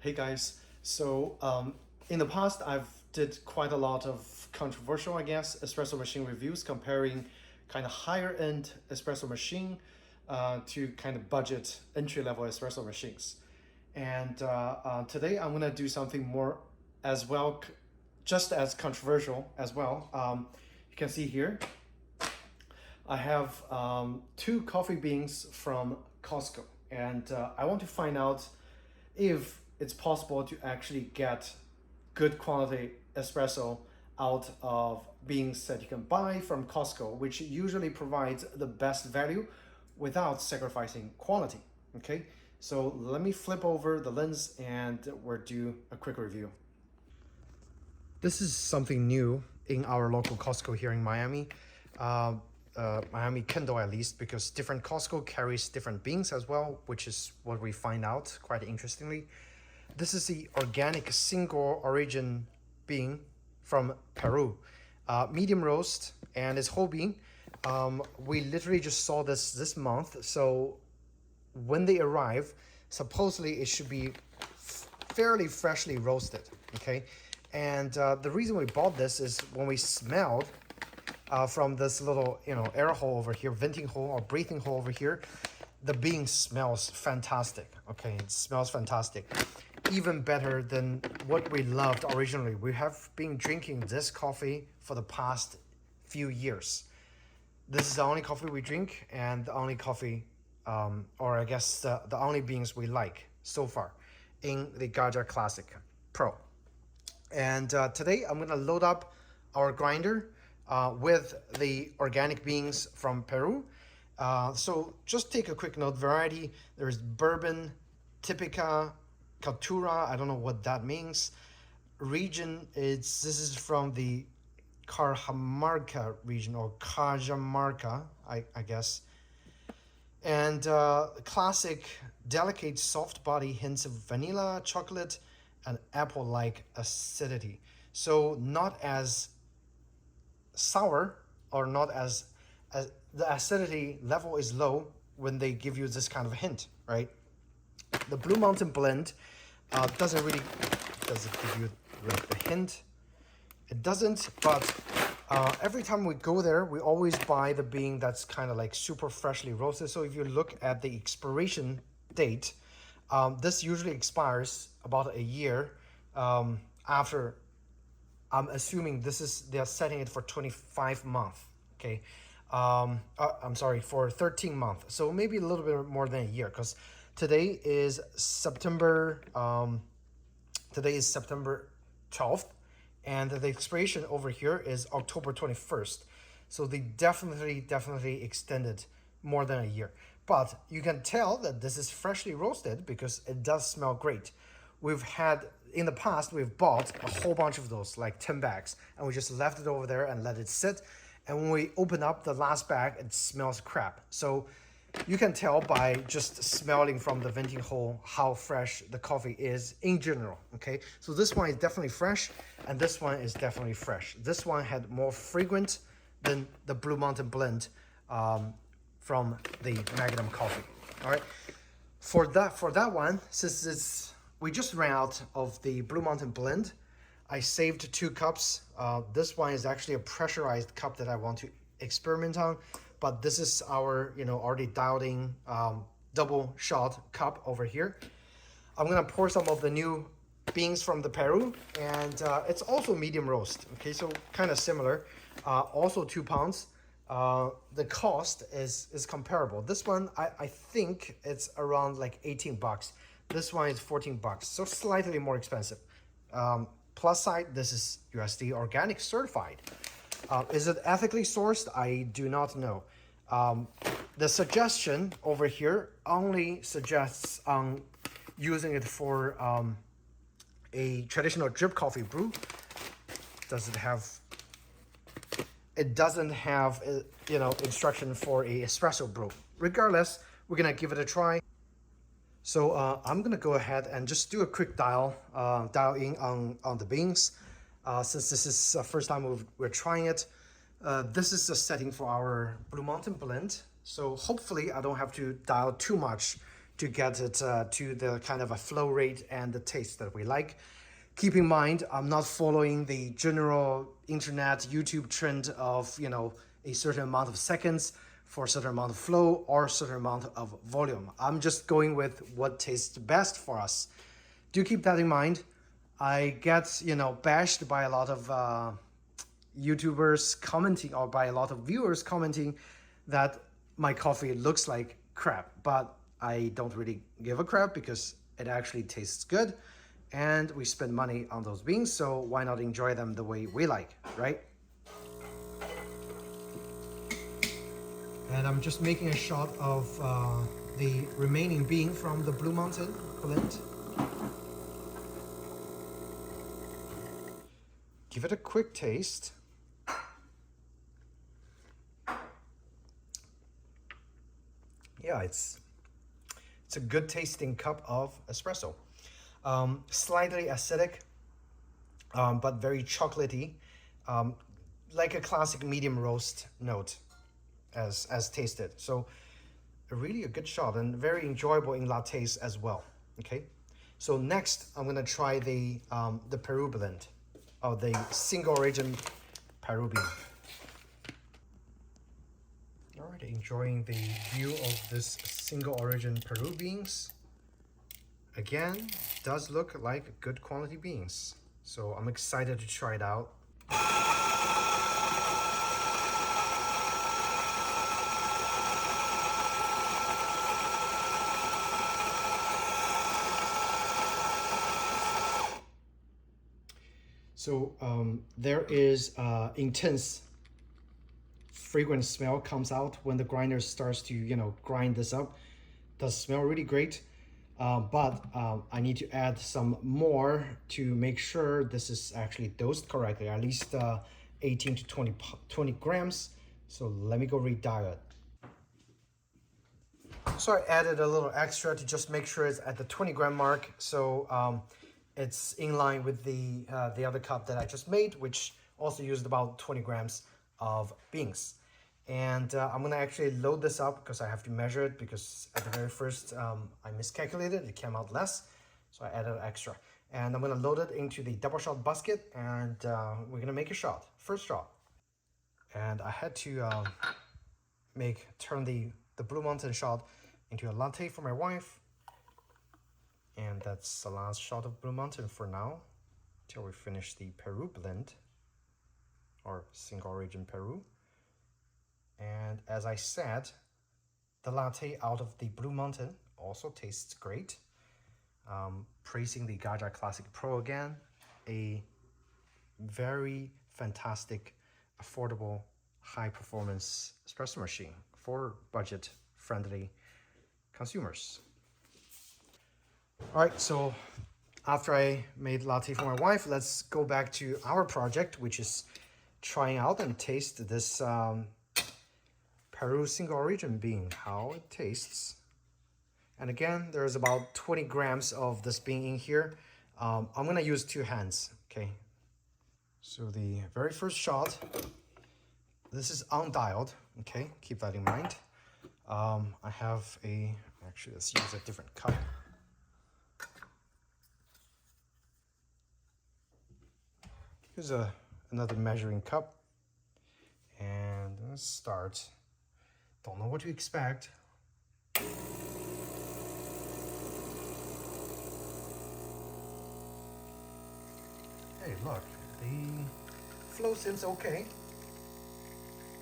Hey guys, in the past I've did quite a lot of controversial, I guess, espresso machine reviews comparing kind of higher end espresso machine to kind of budget entry level espresso machines. And today I'm gonna do something more as well, just as controversial as well. You can see here, I have two coffee beans from Costco, and I want to find out if it's possible to actually get good quality espresso out of beans that you can buy from Costco, which usually provides the best value without sacrificing quality. Okay, so let me flip over the lens and we'll do a quick review. This is something new in our local Costco here in Miami. Miami Kendall at least, because different Costco carries different beans as well, which is what we find out quite interestingly. This is the organic single origin bean from Peru, medium roast, and it's whole bean. We literally just saw this month, so when they arrive, supposedly it should be fairly freshly roasted. Okay, and the reason we bought this is when we smelled from this little air hole over here, venting hole or breathing hole over here, the bean smells fantastic. Okay, it smells fantastic, even better than what we loved originally. We have been drinking this coffee for the past few years. This is the only coffee we drink and the only coffee, or I guess the only beans we like so far in the Gaja Classic Pro. And today I'm gonna load up our grinder with the organic beans from Peru. So just take a quick note. Variety, there's bourbon, typica, cultura, I don't know what that means. Region, this is from the Cajamarca region, or Cajamarca, I guess. And classic, delicate, soft body, hints of vanilla, chocolate, and apple-like acidity. So not as sour, or not as the acidity level is low when they give you this kind of hint, right? The Blue Mountain blend does it give you like the hint? It doesn't, but every time we go there, we always buy the bean that's kind of like super freshly roasted. So if you look at the expiration date, this usually expires about a year after. I'm assuming they're setting it for 25 months. Okay, I'm sorry, for 13 months. So maybe a little bit more than a year, because today is September. Today is September 12th, and the expiration over here is October 21st. So they definitely extended more than a year. But you can tell that this is freshly roasted because it does smell great. We've had, in the past, we've bought a whole bunch of those, like 10 bags, and we just left it over there and let it sit. And when we open up the last bag, it smells crap. So you can tell by just smelling from the venting hole how fresh the coffee is in general, okay? So this one is definitely fresh, and this one is definitely fresh. This one had more fragrant than the Blue Mountain blend from the Magnum coffee, all right? For that one, since we just ran out of the Blue Mountain blend, I saved 2 cups. This one is actually a pressurized cup that I want to experiment on, but this is our already dialed in double shot cup over here. I'm gonna pour some of the new beans from the Peru, and it's also medium roast. Okay, so kind of similar. Also 2 pounds. The cost is comparable. This one I think it's around like 18 bucks. This one is 14 bucks, so slightly more expensive. Plus side, this is USD organic certified. Is it ethically sourced? I do not know. The suggestion over here only suggests using it for a traditional drip coffee brew. Does it have? It doesn't have instruction for a espresso brew. Regardless, we're gonna give it a try. So I'm gonna go ahead and just do a quick dial in on the beans. Since this is the first time we're trying it, this is the setting for our Blue Mountain blend. So hopefully I don't have to dial too much to get it to the kind of a flow rate and the taste that we like. Keep in mind, I'm not following the general internet YouTube trend of, you know, a certain amount of seconds for a certain amount of flow or a certain amount of volume. I'm just going with what tastes best for us. Do keep that in mind. I get, you know, bashed by a lot of YouTubers commenting, or by a lot of viewers commenting that my coffee looks like crap, but I don't really give a crap because it actually tastes good and we spend money on those beans, so why not enjoy them the way we like, right? And I'm just making a shot of the remaining bean from the Blue Mountain blend. Give it a quick taste. Yeah, it's a good tasting cup of espresso. Slightly acidic, but very chocolatey, like a classic medium roast note as tasted. So really a good shot and very enjoyable in lattes as well. Okay, so next I'm gonna try the Peru blend, or the single origin Peru bean. Alright, enjoying the view of this single origin Peru beans. Again, does look like good quality beans. So I'm excited to try it out. So there is intense fragrant smell comes out when the grinder starts to, you know, grind this up. Does smell really great, but I need to add some more to make sure this is actually dosed correctly, at least 18 to 20 grams. So let me go redial it. So I added a little extra to just make sure it's at the 20-gram mark. So it's in line with the other cup that I just made, which also used about 20 grams of beans. And I'm gonna actually load this up because I have to measure it, because at the very first I miscalculated, it came out less. So I added extra. And I'm gonna load it into the double shot basket, and we're gonna make a shot, first shot. And I had to turn the Blue Mountain shot into a latte for my wife. And that's the last shot of Blue Mountain for now, till we finish the Peru blend, or single origin Peru. And as I said, the latte out of the Blue Mountain also tastes great. Praising the Gaja Classic Pro again, a very fantastic, affordable, high performance espresso machine for budget friendly consumers. All right, so after I made latte for my wife, let's go back to our project, which is trying out and taste this Peru single origin bean, how it tastes. And again, there's about 20 grams of this bean in here. I'm gonna use 2 hands, okay? So the very first shot, this is undialed, okay? Keep that in mind. I have actually let's use a different cup. Here's another measuring cup. And let's start. Don't know what to expect. Hey, look, the flow seems okay.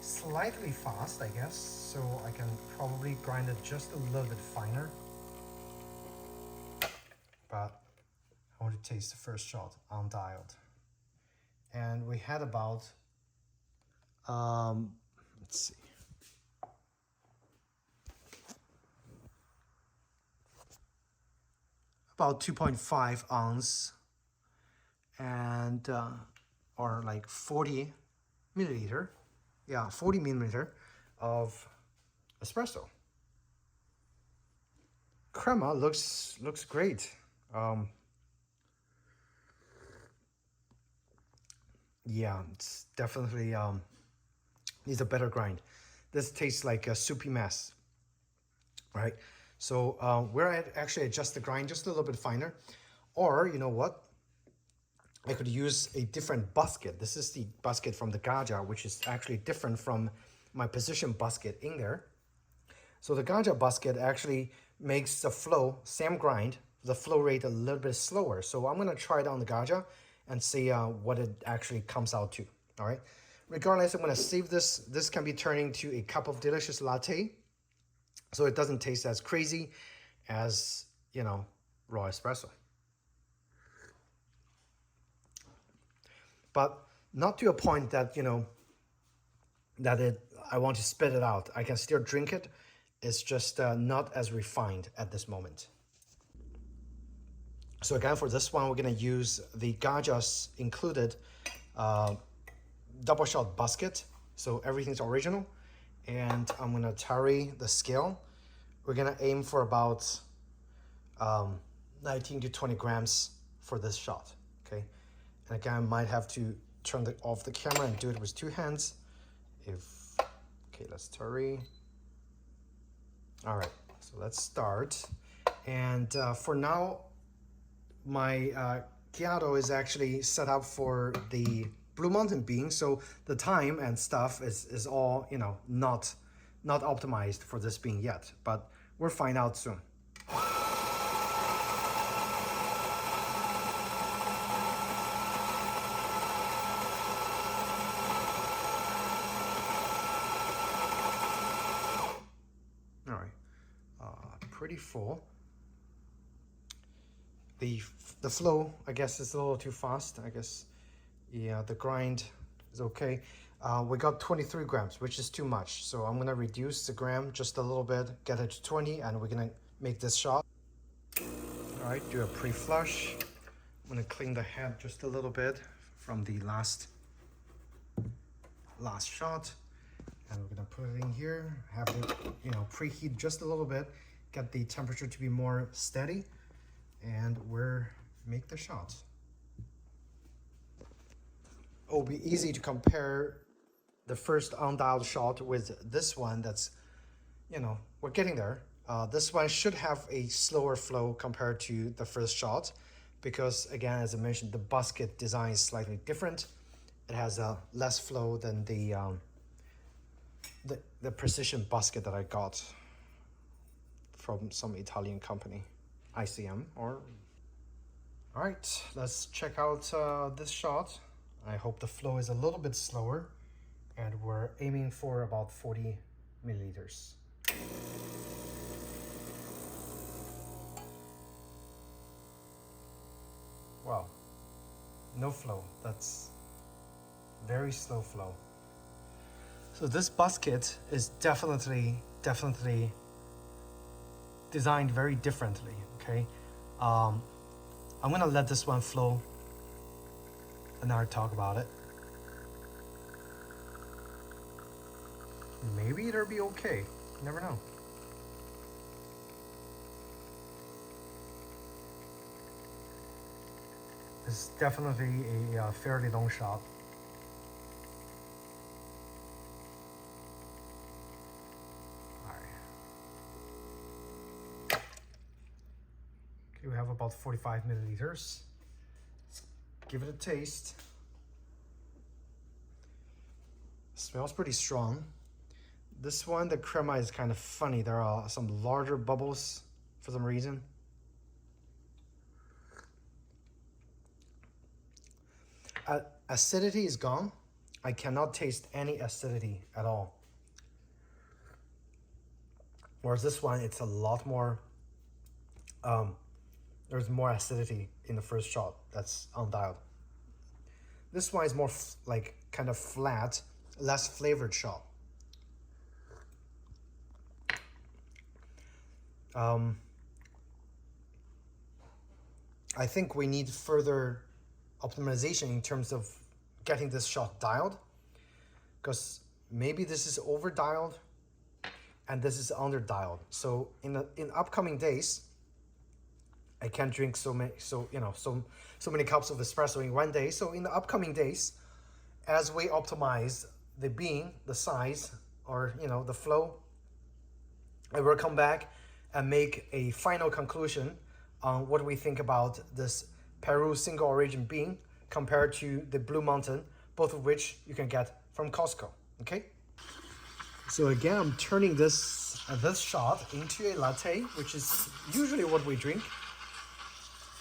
Slightly fast, I guess, so I can probably grind it just a little bit finer. But I want to taste the first shot undialed. And we had about, let's see. About 2.5 ounce and or like 40 milliliter, yeah, 40 milliliter of espresso. Crema looks great. Yeah, it's definitely needs a better grind. This tastes like a soupy mess, right? So where I actually adjust the grind just a little bit finer, or you know what? I could use a different basket. This is the basket from the Gaja, which is actually different from my position basket in there. So the Gaja basket actually makes the flow, same grind, the flow rate a little bit slower. So I'm gonna try it on the Gaja and see what it actually comes out to, all right? Regardless, I'm gonna save this. This can be turned into a cup of delicious latte, so it doesn't taste as crazy as, you know, raw espresso. But not to a point that, you know, I want to spit it out. I can still drink it. It's just not as refined at this moment. So again, for this one, we're gonna use the Gaja's included double shot basket. So everything's original. And I'm gonna tally the scale. We're gonna aim for about 19 to 20 grams for this shot, okay? And again, I might have to turn off the camera and do it with 2 hands. Okay, let's tally. All right, so let's start. And for now, my Ghiotto is actually set up for the Blue Mountain bean, so the time and stuff is all, you know, not optimized for this bean yet, but we'll find out soon. All right, pretty full. The flow, I guess, is a little too fast. I guess, yeah, the grind is okay. We got 23 grams, which is too much. So I'm gonna reduce the gram just a little bit, get it to 20, and we're gonna make this shot. All right, do a pre-flush. I'm gonna clean the head just a little bit from the last shot. And we're gonna put it in here, have it, you know, preheat just a little bit, get the temperature to be more steady, and we'll make the shot. It will be easy to compare the first undialed shot with this one that's, you know, we're getting there. This one should have a slower flow compared to the first shot because, again, as I mentioned, the basket design is slightly different. It has a less flow than the precision basket that I got from some Italian company, ICM or... All right, let's check out this shot. I hope the flow is a little bit slower, and we're aiming for about 40 milliliters. Wow, no flow. That's very slow flow. So this basket is definitely designed very differently, okay? I'm gonna let this one flow and I'll talk about it. Maybe it'll be okay, you never know. It's definitely a fairly long shot. We have about 45 milliliters. Let's give it a taste. Smells pretty strong. This one, the crema is kind of funny. There are some larger bubbles for some reason. Acidity is gone. I cannot taste any acidity at all. Whereas this one, it's a lot more, there's more acidity in the first shot that's undialed. This one is more like kind of flat, less flavored shot. I think we need further optimization in terms of getting this shot dialed, because maybe this is over dialed and this is under dialed. So in upcoming days, I can't drink so many cups of espresso in one day. So in the upcoming days, as we optimize the bean, the size, or the flow, I will come back and make a final conclusion on what we think about this Peru single origin bean compared to the Blue Mountain, both of which you can get from Costco. Okay. So again, I'm turning this shot into a latte, which is usually what we drink.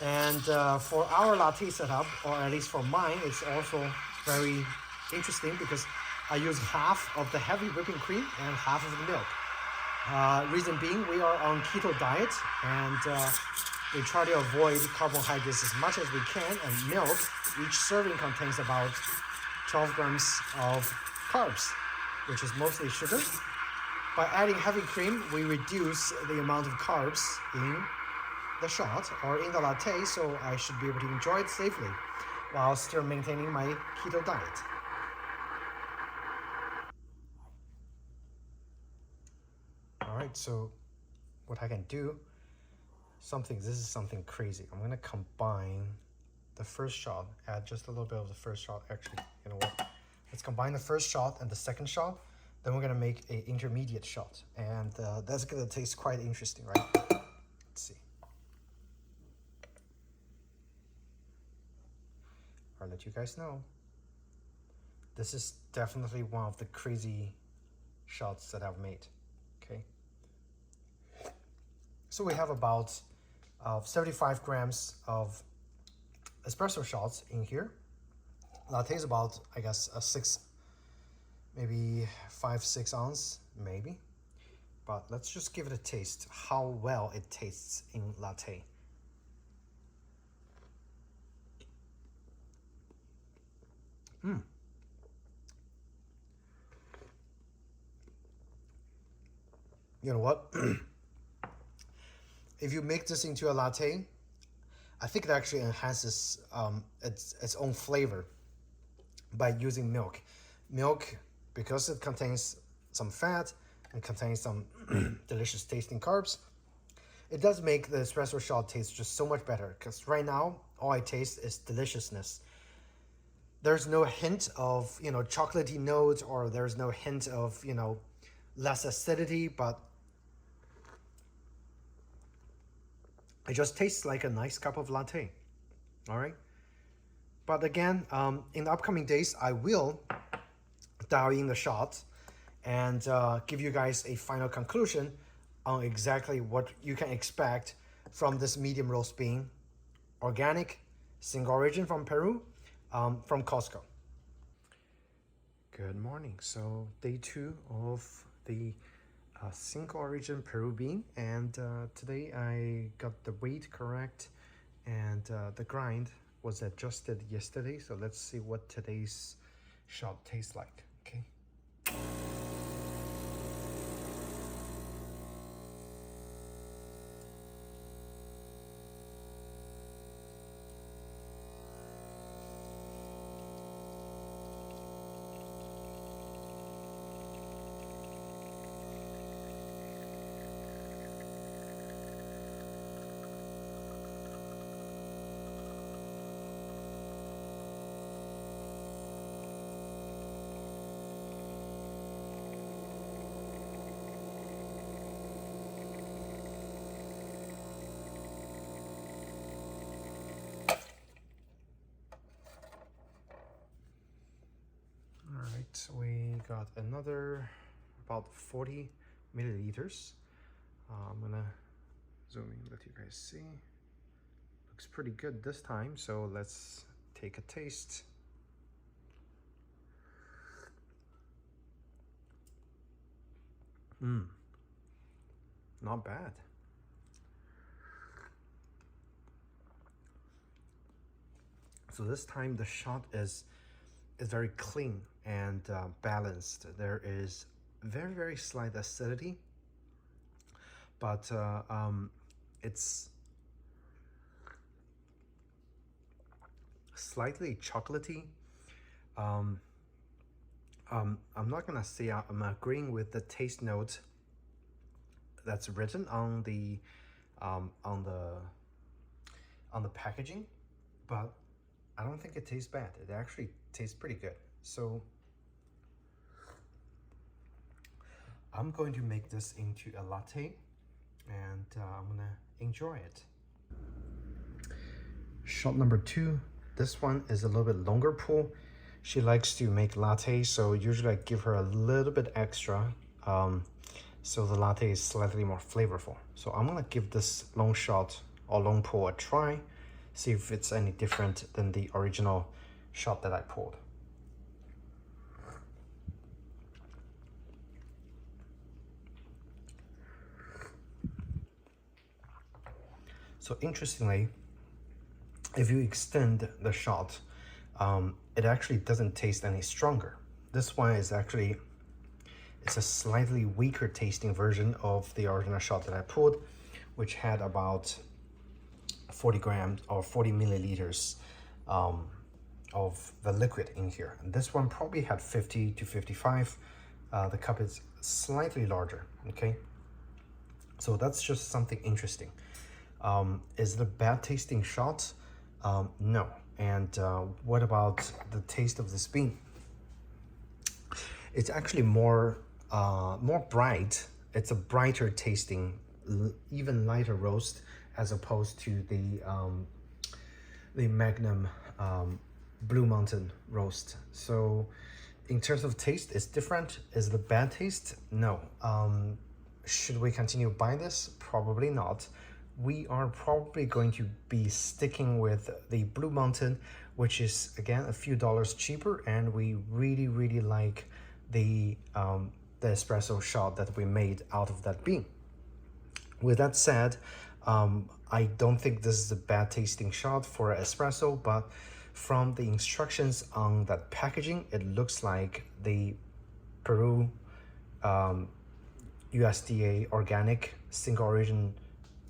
And for our latte setup, or at least for mine, it's also very interesting because I use half of the heavy whipping cream and half of the milk. Reason being, we are on keto diet, and we try to avoid carbohydrates as much as we can, and milk, each serving contains about 12 grams of carbs, which is mostly sugar. By adding heavy cream, we reduce the amount of carbs in the shot or in the latte, so I should be able to enjoy it safely while still maintaining my keto diet. All right, so what I can do, this is something crazy. I'm gonna combine the first shot, add just a little bit of the first shot. Actually, you know what? Let's combine the first shot and the second shot. Then we're gonna make an intermediate shot, and that's gonna taste quite interesting, right? Let's see. I'll let you guys know. This is definitely one of the crazy shots that I've made. Okay. So we have about 75 grams of espresso shots in here. Latte is about, I guess, a 6, maybe 5-6 ounce, maybe. But let's just give it a taste, how well it tastes in latte. You know what? If you make this into a latte, I think it actually enhances its own flavor by using milk. Milk, because it contains some fat and contains some delicious tasting carbs, it does make the espresso shot taste just so much better, because right now all I taste is deliciousness. There's no hint of, you know, chocolatey notes, or there's no hint of, you know, less acidity, but it just tastes like a nice cup of latte. All right. But again, in the upcoming days, I will dial in the shots and give you guys a final conclusion on exactly what you can expect from this medium roast bean, organic, single origin from Peru, from Costco. Good morning. So day 2 of the single origin Peru bean, and today I got the weight correct, and the grind was adjusted yesterday. So let's see what today's shot tastes like. Okay. We got another about 40 milliliters. I'm gonna zoom in, let you guys see. Looks pretty good this time, so let's take a taste. Not bad. So this time the shot is very clean and balanced. There is very slight acidity, but it's slightly chocolatey. I'm not gonna say I'm agreeing with the taste note that's written on the packaging, but I don't think it tastes bad. It actually tastes pretty good. So I'm going to make this into a latte, and I'm gonna enjoy it. Shot number 2. This one is a little bit longer pull. She likes to make lattes, so usually I give her a little bit extra, so the latte is slightly more flavorful. So I'm gonna give this long shot or long pull a try, see if it's any different than the original shot that I pulled. So interestingly, if you extend the shot, it actually doesn't taste any stronger. This one is actually, it's a slightly weaker tasting version of the original shot that I pulled, which had about 40 grams or 40 milliliters of the liquid in here. And this one probably had 50 to 55. The cup is slightly larger, okay? So that's just something interesting. Is it a bad tasting shot? No. And what about the taste of this bean? It's actually more bright. It's a brighter tasting, even lighter roast as opposed to the Magnum Blue Mountain roast. So in terms of taste, it's different. Is it a bad taste? No. Should we continue buying this? Probably not. We are probably going to be sticking with the Blue Mountain, which is again a few dollars cheaper, and we really like the espresso shot that we made out of that bean. With that said, I don't think this is a bad tasting shot for espresso, but from the instructions on that packaging, it looks like the Peru USDA organic single origin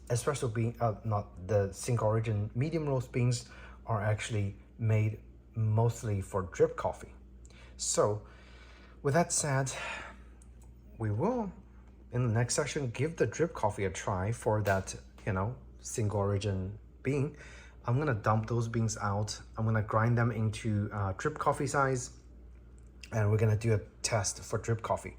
espresso bean, not the single origin medium roast beans, are actually made mostly for drip coffee. So with that said, we will in the next section give the drip coffee a try for that, single origin bean. I'm gonna dump those beans out. I'm gonna grind them into drip coffee size, and we're gonna do a test for drip coffee.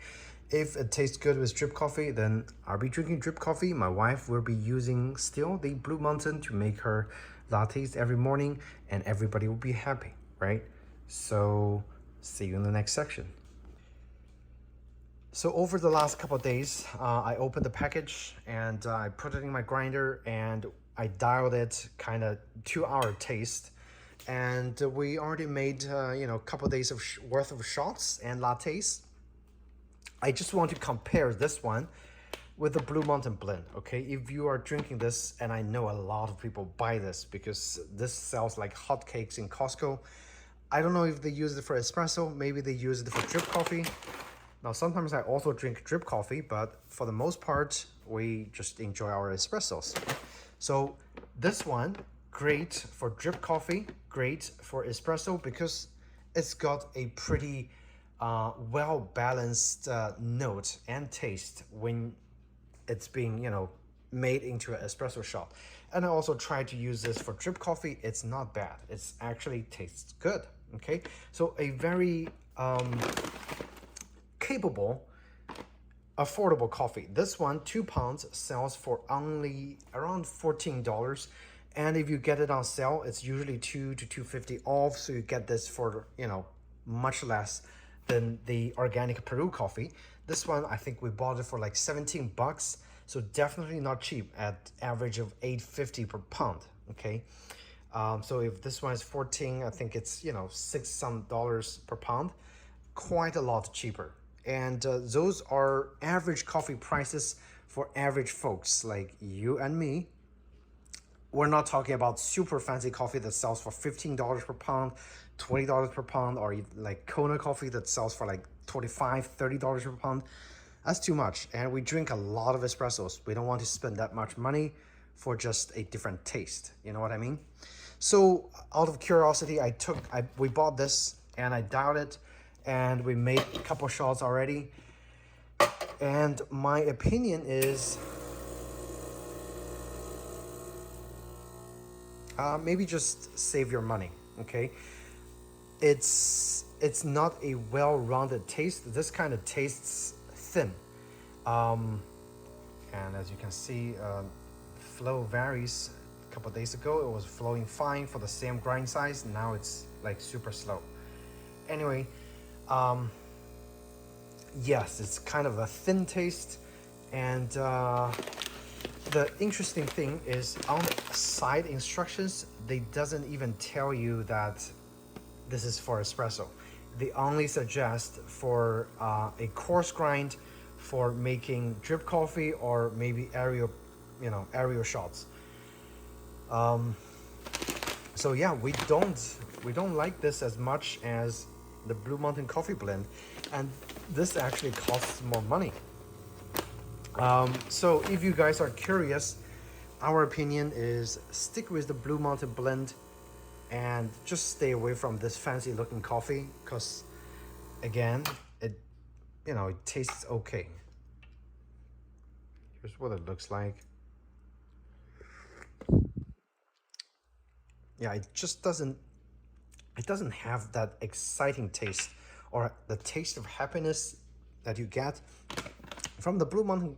If it tastes good with drip coffee, then I'll be drinking drip coffee. My wife will be using still the Blue Mountain to make her lattes every morning, and everybody will be happy, right? So see you in the next section. So over the last couple of days, I opened the package and I put it in my grinder and I dialed it kind of to our taste. And we already made, a couple of days worth of shots and lattes. I just want to compare this one with the Blue Mountain blend, okay? If you are drinking this, and I know a lot of people buy this because this sells like hotcakes in Costco. I don't know if they use it for espresso, maybe they use it for drip coffee. Now, sometimes I also drink drip coffee, but for the most part, we just enjoy our espressos. So this one, great for drip coffee, great for espresso because it's got a pretty well-balanced note and taste when it's being, made into an espresso shot. And I also tried to use this for drip coffee. It's not bad. It's actually tastes good, okay? So a very capable, affordable coffee. This one, 2 pounds, sells for only around $14. And if you get it on sale, it's usually $2 to $2.50 off. So you get this for, much less than the organic Peru coffee. This one, I think we bought it for like 17 bucks. So definitely not cheap at average of $8.50 per pound, okay? So if this one is 14, I think it's, $6 some per pound, quite a lot cheaper. And those are average coffee prices for average folks like you and me. We're not talking about super fancy coffee that sells for $15 per pound, $20 per pound, or like Kona coffee that sells for like $25, $30 per pound. That's too much. And we drink a lot of espressos. We don't want to spend that much money for just a different taste. You know what I mean? So out of curiosity, we bought this and I dialed it, and we made a couple shots already. And my opinion is maybe just save your money, okay? It's not a well-rounded taste. This kind of tastes thin. And as you can see, flow varies. A couple days ago it was flowing fine for the same grind size. Now it's like super slow. Anyway, yes, it's kind of a thin taste. And the interesting thing is on the side instructions, they doesn't even tell you that this is for espresso. They only suggest for a coarse grind for making drip coffee or maybe aerial, aerial shots. So yeah, we don't like this as much as the Blue Mountain coffee blend, and this actually costs more money. So if you guys are curious, our opinion is stick with the Blue Mountain blend and just stay away from this fancy looking coffee, because again, it tastes okay. Here's what it looks like. Yeah, it doesn't have that exciting taste or the taste of happiness that you get from the Blue Mountain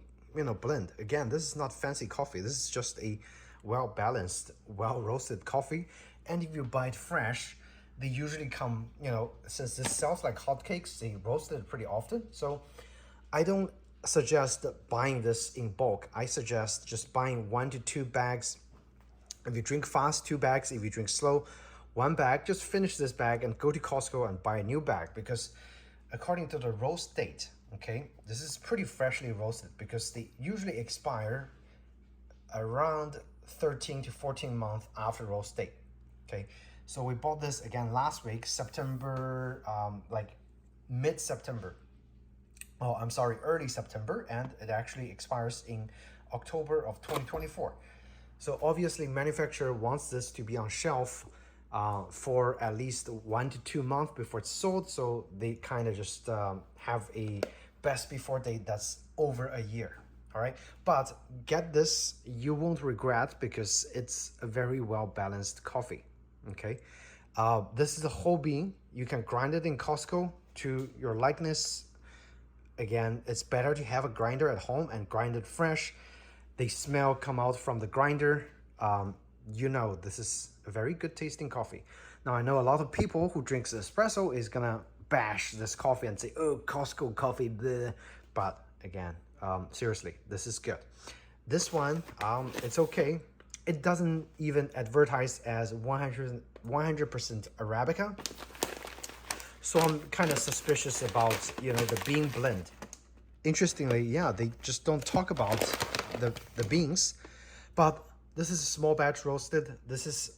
blend. Again, this is not fancy coffee. This is just a well-balanced, well-roasted coffee. And if you buy it fresh, they usually come, since this sells like hotcakes, they roast it pretty often. So I don't suggest buying this in bulk. I suggest just buying 1 to 2 bags. If you drink fast, 2 bags. If you drink slow, 1 bag. Just finish this bag and go to Costco and buy a new bag, because according to the roast date, okay, this is pretty freshly roasted, because they usually expire around 13 to 14 months after roast date. Okay, so we bought this again last week, September, like mid-September. Oh, I'm sorry, early September, and it actually expires in October of 2024. So obviously manufacturer wants this to be on shelf for at least 1 to 2 months before it's sold. So they kind of just have a best before date that's over a year. All right, but get this, you won't regret, because it's a very well balanced coffee. Okay, this is a whole bean. You can grind it in Costco to your likeness. Again, it's better to have a grinder at home and grind it fresh. The smell come out from the grinder. This is a very good tasting coffee. Now, I know a lot of people who drinks espresso is gonna bash this coffee and say, oh, Costco coffee, bleh. But again, seriously, this is good. This one, it's okay. It doesn't even advertise as 100% Arabica. So I'm kind of suspicious about, the bean blend. Interestingly, yeah, they just don't talk about the beans, but this is small batch roasted. This is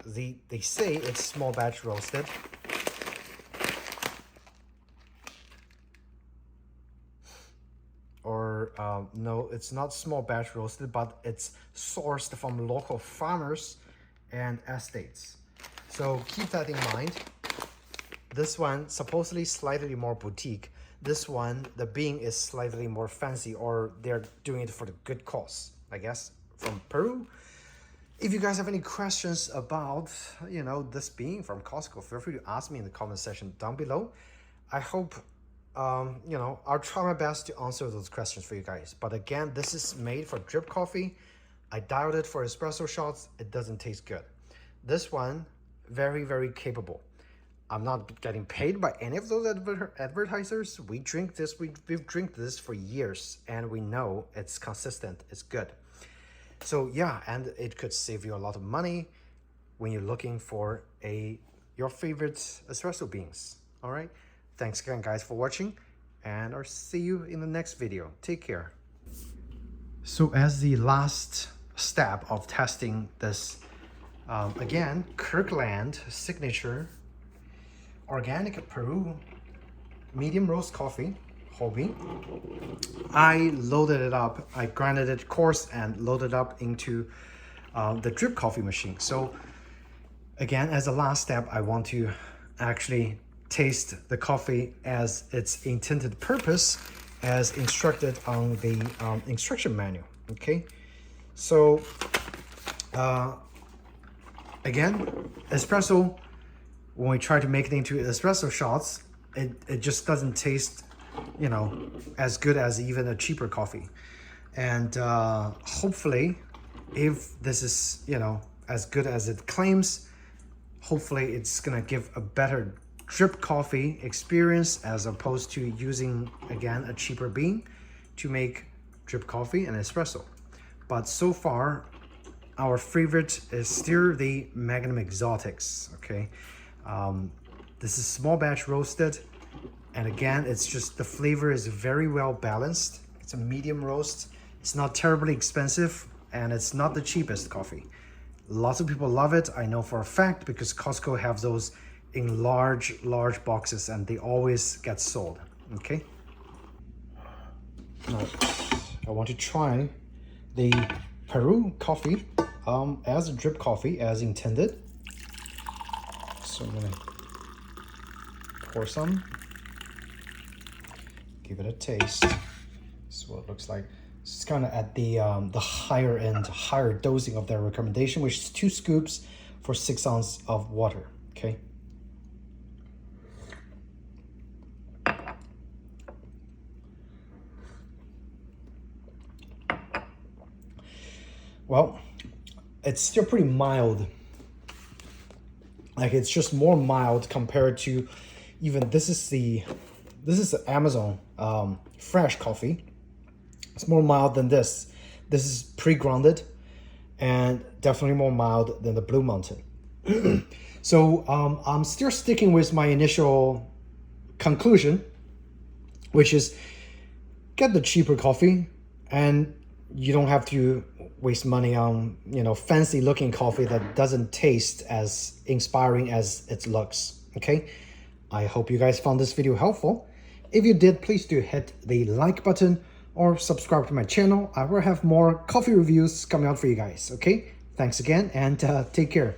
they say it's small batch roasted. Or no, it's not small batch roasted, but it's sourced from local farmers and estates. So keep that in mind. This one supposedly slightly more boutique. This one, the bean is slightly more fancy, or they're doing it for the good cause, I guess, from Peru. If you guys have any questions about, this bean from Costco, feel free to ask me in the comment section down below. I hope, I'll try my best to answer those questions for you guys. But again, this is made for drip coffee. I dialed it for espresso shots. It doesn't taste good. This one, very, very capable. I'm not getting paid by any of those advertisers. We drink this, we've drank this for years, and we know it's consistent, it's good. So yeah, and it could save you a lot of money when you're looking for your favorite espresso beans. All right, thanks again guys for watching, and I'll see you in the next video. Take care. So as the last step of testing this, again, Kirkland signature organic Peru medium roast coffee, whole bean. I loaded it up, I grinded it coarse and loaded up into the drip coffee machine. So again, as a last step, I want to actually taste the coffee as its intended purpose, as instructed on the instruction manual. Okay, so again, espresso, when we try to make it into espresso shots, it just doesn't taste, as good as even a cheaper coffee. And hopefully, if this is, you know, as good as it claims, hopefully it's gonna give a better drip coffee experience as opposed to using, again, a cheaper bean to make drip coffee and espresso. But so far, our favorite is still the Magnum Exotics, okay? This is small batch roasted. And again, it's just the flavor is very well balanced. It's a medium roast. It's not terribly expensive, and it's not the cheapest coffee. Lots of people love it. I know for a fact because Costco have those in large boxes and they always get sold, okay? Now, I want to try the Peru coffee as a drip coffee as intended. So I'm gonna pour some, give it a taste. This is what it looks like. It's kind of at the higher end, higher dosing of their recommendation, which is 2 scoops for 6 ounces of water, okay? Well, it's still pretty mild. Like, it's just more mild compared to even this is the Amazon fresh coffee. It's more mild than this. This is pre-grounded and definitely more mild than the Blue Mountain. So I'm still sticking with my initial conclusion, which is get the cheaper coffee and you don't have to waste money on, you know, fancy looking coffee that doesn't taste as inspiring as it looks, okay? I hope you guys found this video helpful. If you did, please do hit the like button or subscribe to my channel. I will have more coffee reviews coming out for you guys, okay? Thanks again and take care.